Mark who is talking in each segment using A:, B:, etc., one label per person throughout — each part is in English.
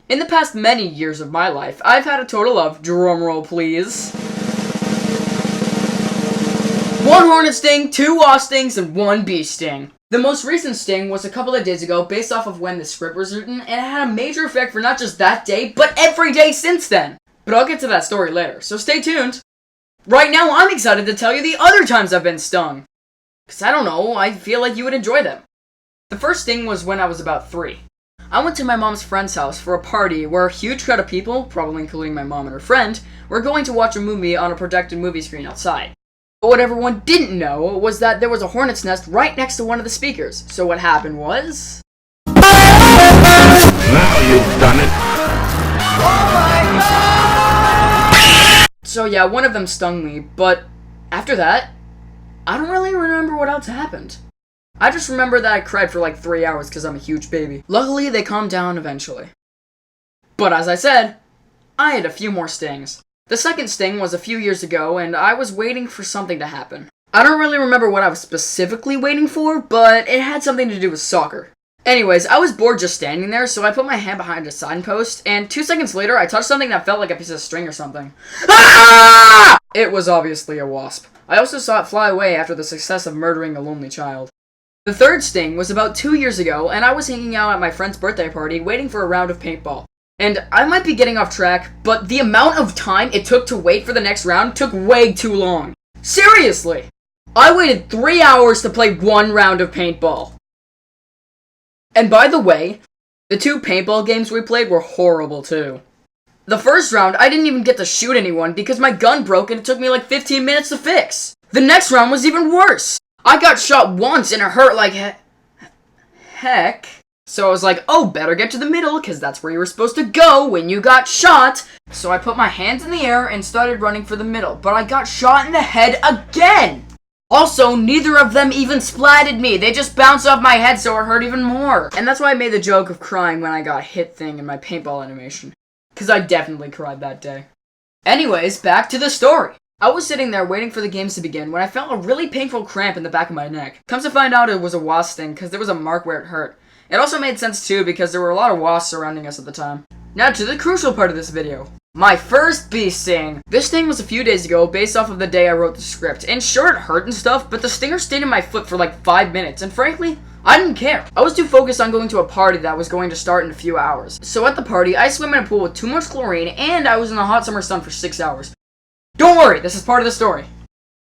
A: In the past many years of my life, I've had a total of, drumroll please, 1 hornet sting, 2 wasp stings, and 1 bee sting. The most recent sting was a couple of days ago based off of when the script was written, and it had a major effect for not just that day, but every day since then. But I'll get to that story later, so stay tuned. Right now, I'm excited to tell you the other times I've been stung. Because I don't know, I feel like you would enjoy them. The first sting was when I was about 3. I went to my mom's friend's house for a party where a huge crowd of people, probably including my mom and her friend, were going to watch a movie on a projected movie screen outside. But what everyone didn't know was that there was a hornet's nest right next to one of the speakers. So what happened was...
B: Now you've done it.
A: Oh my God! So yeah, one of them stung me, but after that, I don't really remember what else happened. I just remember that I cried for like 3 hours because I'm a huge baby. Luckily, they calmed down eventually. But as I said, I had a few more stings. The second sting was a few years ago, and I was waiting for something to happen. I don't really remember what I was specifically waiting for, but it had something to do with soccer. Anyways, I was bored just standing there, so I put my hand behind a signpost, and 2 seconds later, I touched something that felt like a piece of string or something. Ah! It was obviously a wasp. I also saw it fly away after the success of murdering a lonely child. The third sting was about 2 years ago, and I was hanging out at my friend's birthday party waiting for a round of paintball. And I might be getting off track, but the amount of time it took to wait for the next round took way too long. Seriously! I waited 3 hours to play 1 round of paintball. And by the way, the 2 paintball games we played were horrible too. The first round, I didn't even get to shoot anyone because my gun broke and it took me like 15 minutes to fix. The next round was even worse. I got shot once and it hurt like heck. So I was like, oh, better get to the middle, because that's where you were supposed to go when you got shot. So I put my hands in the air and started running for the middle, but I got shot in the head again! Also, neither of them even splatted me, they just bounced off my head so it hurt even more. And that's why I made the joke of crying when I got hit thing in my paintball animation. Because I definitely cried that day. Anyways, back to the story. I was sitting there waiting for the games to begin when I felt a really painful cramp in the back of my neck. Comes to find out it was a wasp sting because there was a mark where it hurt. It also made sense too because there were a lot of wasps surrounding us at the time. Now to the crucial part of this video. My first bee sting. This sting was a few days ago based off of the day I wrote the script. And sure it hurt and stuff, but the stinger stayed in my foot for like 5 minutes and frankly, I didn't care. I was too focused on going to a party that was going to start in a few hours. So at the party, I swam in a pool with too much chlorine and I was in the hot summer sun for 6 hours. Don't worry, this is part of the story.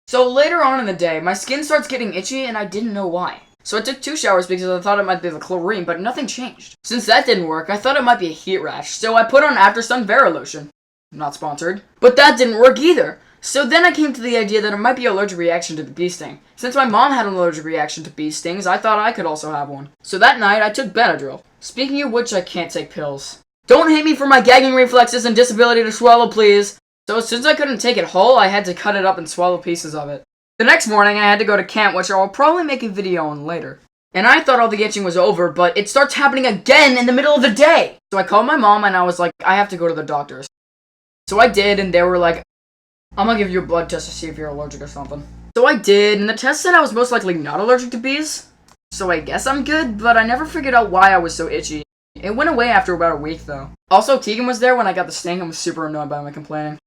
A: So later on in the day, my skin starts getting itchy and I didn't know why. So I took 2 showers because I thought it might be the chlorine, but nothing changed. Since that didn't work, I thought it might be a heat rash, so I put on After Sun Vera lotion. Not sponsored. But that didn't work either. So then I came to the idea that it might be an allergic reaction to the bee sting. Since my mom had an allergic reaction to bee stings, I thought I could also have one. So that night, I took Benadryl. Speaking of which, I can't take pills. Don't hate me for my gagging reflexes and disability to swallow, please. So since I couldn't take it whole, I had to cut it up and swallow pieces of it. The next morning, I had to go to camp, which I'll probably make a video on later. And I thought all the itching was over, but it starts happening again in the middle of the day! So I called my mom and I was like, I have to go to the doctors. So I did, and they were like, I'm gonna give you a blood test to see if you're allergic or something. So I did, and the test said I was most likely not allergic to bees. So I guess I'm good, but I never figured out why I was so itchy. It went away after about a week, though. Also, Tegan was there when I got the sting and was super annoyed by my complaining.